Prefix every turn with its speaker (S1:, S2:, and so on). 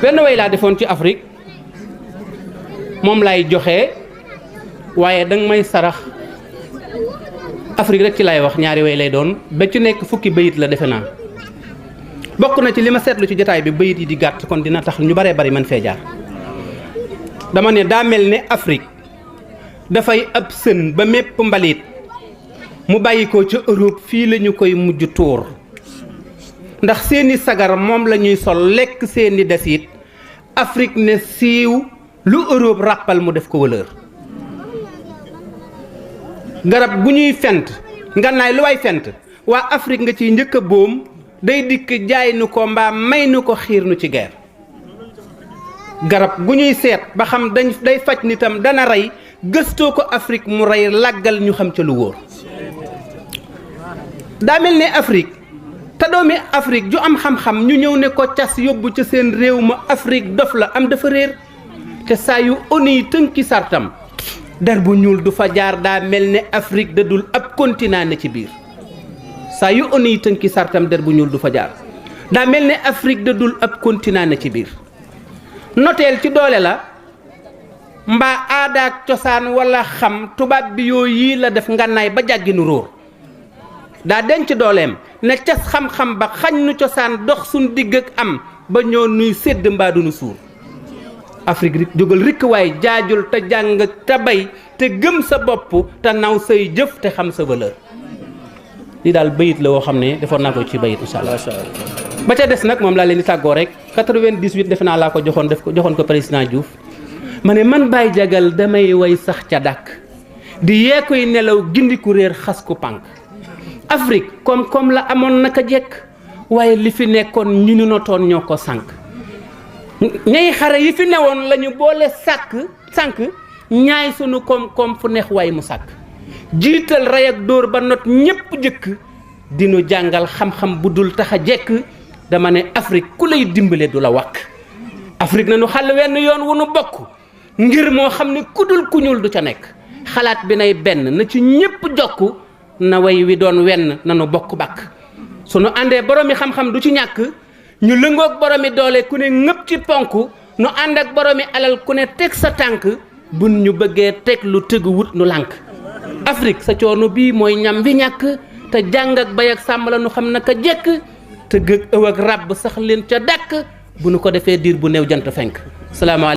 S1: benn way laa defoon ci Afrique moom lay joxe waaye danga may sarax Afrique rek ci lay wax ñaari way lay doon ba ci nekk fukki bayit la defe naa bokk na ci li ma seetlu ci jotaay bi bayit yi di gàtt kon dina tax ñu baree bari man fee jaar dama ne daa mel ne Afrique dafay ab sën ba mépp mbalit mu bàyyi ko ca Europe fii lañu koy mujj tuur ndax seeni sagar moom la ñuy sol lekk seeni desit Afrique ne siiw lu Europe ràppal mu def ko wëlër garab gu ñuy fent ngannaay lu way fent waa Afrique nga ciy njëkk a boom day dikk jaay nu ko mbaa may nu ko xiir nu ci guerre garab gu ñuy seet ba xam day faj nitam dana rey gëstoo ko Afrique mu rey làggal ñu xam ca lu wóor daa mel ne Afrique te doomi Afrique ju am xam-xam ñu ñëw ne ko cas yóbbu ca seen réew ma Afrique dof la am dafa réer te saa yu ONU tënki sartam der bu ñuul du fa jaar daa mel ne Afrique da dul ab continent ne ci biir saa yu ONU tënki sartam der bu ñuul du fa jaar daa mel ne Afrique da dul ab continent ne ci biir noteel ci doole la mbaa aadaak cosaan wala xam tubaab bi yooyu yii la def ngànnaay ba jàgginu róor daa denc dooleem ne cas xam-xam ba xañ nu cosaan dox suñ digg ak am ba ñoo nuy sédd mbaa du nu suur Afrique rik jógal rikk waaye jaajul te jàng te bay te gëm sa bopp te naw say jëf te xam sa valeur li daal bayit la woo xam ne defoon naa ko ci bayit incha allah ba ca des nag moom laa leen di tàggoo rek 98 defe naa laa ko joxoon ko président Diouf ma ne man Baye Diagal damay way sax ca dàkk di yee koy nelaw gindiku réer xas ku pànk Afrique koom-koom la amoon naka jekk waaye li fi nekkoon ñu nu notoon ñoo ko sànk ñay xare yi fi newoon lañu boole sànk ñaay sunu koom-koom fu neex waay mu sàkk jiital rey ak dóor ba not ñépp jëkk dinu jàngal xam-xam bu dul tax a jekk dama ne Afrique ku lay dimbale du la wakk Afrique na nu xàll wenn yoon wu nu bokk ngir moo xam ne ku dul ku ñuul du ca nekk xalaat bi nay benn na ci ñépp jokk na way wi doon wenn nanu bokk bàkk sunu àndee boroomi xam-xam du ci ñàkk ñu lëngoog boroomi doole ku ne ngëpp ci ponk nu ànd ak boroomi alal ku ne teg sa tànk buñ ñu bëggee teg lu tëgg wut nu lànk Afrique sa coono bii mooy ñam wi ñàkk te jàng ak bay ak sàmm la nu xam naka jekk te gëg ëw ak ràbb sax leen ca dàkk bu nu ko defee diir bu néew jant fenk salaamaaleykum